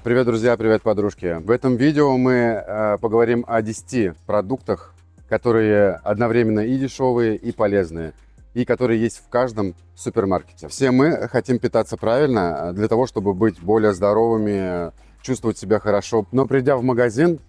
Привет, друзья, привет, подружки. В этом видео мы поговорим о 10 продуктах, которые одновременно и дешевые, и полезные, и которые есть в каждом супермаркете. Все мы хотим питаться правильно для того, чтобы быть более здоровыми, чувствовать себя хорошо. Но придя в магазин,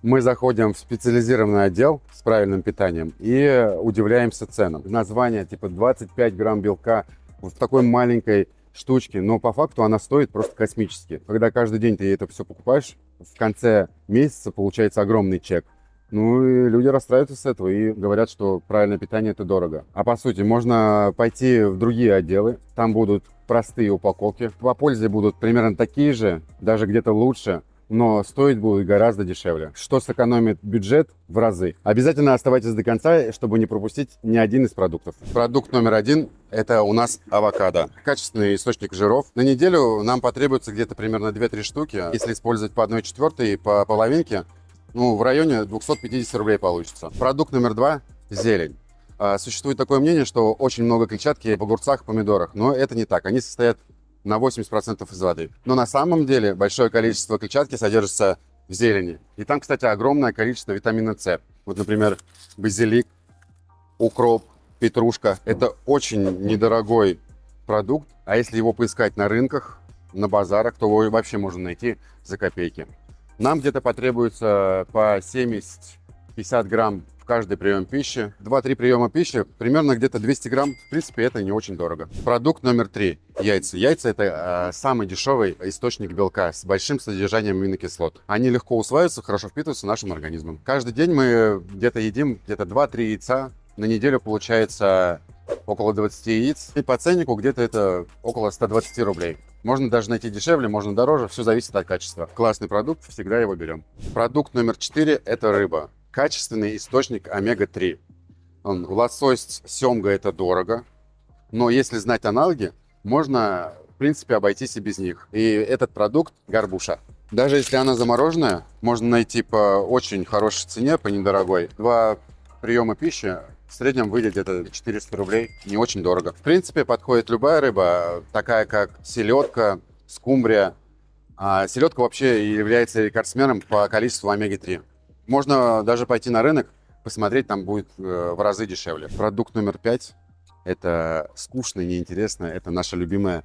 мы заходим в специализированный отдел с правильным питанием и удивляемся ценам. Название типа 25 грамм белка в такой маленькой штучки, но по факту она стоит просто космически. Когда каждый день ты это все покупаешь, в конце месяца получается огромный чек. Ну и люди расстраиваются с этого и говорят, что правильное питание это дорого. А по сути, можно пойти в другие отделы, там будут простые упаковки. По пользе будут примерно такие же, даже где-то лучше, но стоить будет гораздо дешевле, что сэкономит бюджет в разы. Обязательно оставайтесь до конца, чтобы не пропустить ни один из продуктов. Продукт номер один – это у нас авокадо. Качественный источник жиров. На неделю нам потребуется где-то примерно 2-3 штуки. Если использовать по 1/4 и по половинке, в районе 250 рублей получится. Продукт номер два – зелень. Существует такое мнение, что очень много клетчатки в огурцах, помидорах, но это не так. Они состоят на 80% из воды. Но на самом деле большое количество клетчатки содержится в зелени. И там, кстати, огромное количество витамина С. Вот, например, базилик, укроп, петрушка. Это очень недорогой продукт. А если его поискать на рынках, на базарах, то его вообще можно найти за копейки. Нам где-то потребуется по 70-50 грамм в каждый прием пищи. 2-3 приема пищи, примерно где-то 200 грамм. В принципе, это не очень дорого. Продукт номер 3. Яйца. Яйца – это самый дешевый источник белка с большим содержанием аминокислот. Они легко усваиваются, хорошо впитываются нашим организмом. Каждый день мы где-то едим где-то 2-3 яйца. На неделю получается около 20 яиц. И по ценнику где-то это около 120 рублей. Можно даже найти дешевле, можно дороже. Все зависит от качества. Классный продукт, всегда его берем. Продукт номер 4 – это рыба. Качественный источник омега-3. Лосось, семга – это дорого. Но если знать аналоги, можно, в принципе, обойтись и без них. И этот продукт – горбуша. Даже если она замороженная, можно найти по очень хорошей цене, по недорогой. 2 приема пищи в среднем выйдет где-то 400 рублей. Не очень дорого. В принципе, подходит любая рыба, такая как селедка, скумбрия. А селедка вообще является рекордсменом по количеству омега-3. Можно даже пойти на рынок, посмотреть, там будет в разы дешевле. Продукт номер 5 – это скучно, неинтересно, это наша любимая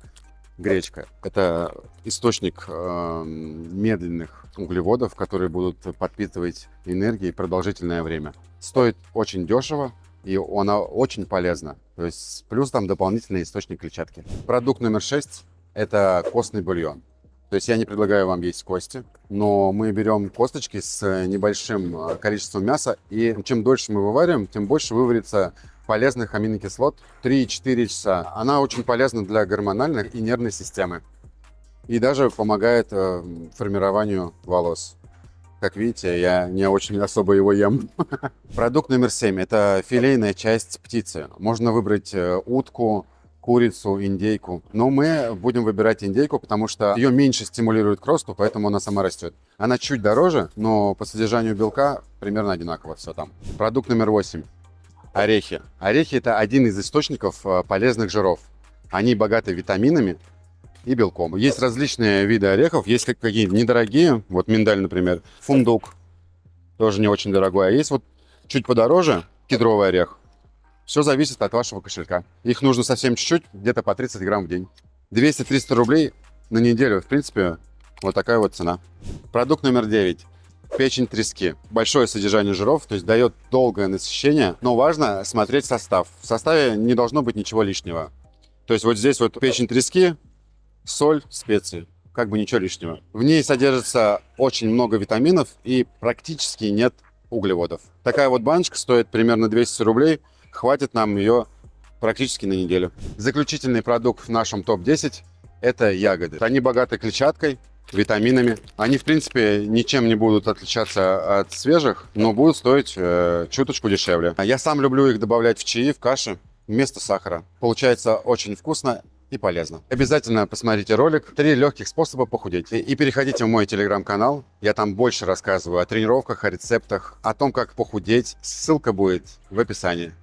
гречка. Это источник медленных углеводов, которые будут подпитывать энергией продолжительное время. Стоит очень дешево, и она очень полезна. То есть плюс там дополнительный источник клетчатки. Продукт номер 6 – это костный бульон. То есть я не предлагаю вам есть кости, но мы берем косточки с небольшим количеством мяса, и чем дольше мы вывариваем, тем больше выварится полезных аминокислот. 3-4 часа. Она очень полезна для гормональной и нервной системы. И даже помогает формированию волос. Как видите, я не очень особо его ем. Продукт номер 7 – это филейная часть птицы. Можно выбрать утку, курицу, индейку. Но мы будем выбирать индейку, потому что ее меньше стимулирует к росту, поэтому она сама растет. Она чуть дороже, но по содержанию белка примерно одинаково все там. Продукт номер 8. Орехи. Орехи – это один из источников полезных жиров. Они богаты витаминами и белком. Есть различные виды орехов. Есть какие-то недорогие, вот миндаль, например. Фундук, тоже не очень дорогой. А есть вот чуть подороже кедровый орех. Все зависит от вашего кошелька. Их нужно совсем чуть-чуть, где-то по 30 грамм в день. 200-300 рублей на неделю. В принципе, вот такая вот цена. Продукт номер 9. Печень трески. Большое содержание жиров, то есть дает долгое насыщение. Но важно смотреть состав. В составе не должно быть ничего лишнего. То есть вот здесь вот печень трески, соль, специи. Как бы ничего лишнего. В ней содержится очень много витаминов и практически нет углеводов. Такая вот баночка стоит примерно 200 рублей. Хватит нам ее практически на неделю. Заключительный продукт в нашем топ-10 – это ягоды. Они богаты клетчаткой, витаминами. Они, в принципе, ничем не будут отличаться от свежих, но будут стоить чуточку дешевле. Я сам люблю их добавлять в чаи, в каши вместо сахара. Получается очень вкусно и полезно. Обязательно посмотрите ролик «3 легких способа похудеть». И переходите в мой телеграм-канал. Я там больше рассказываю о тренировках, о рецептах, о том, как похудеть. Ссылка будет в описании.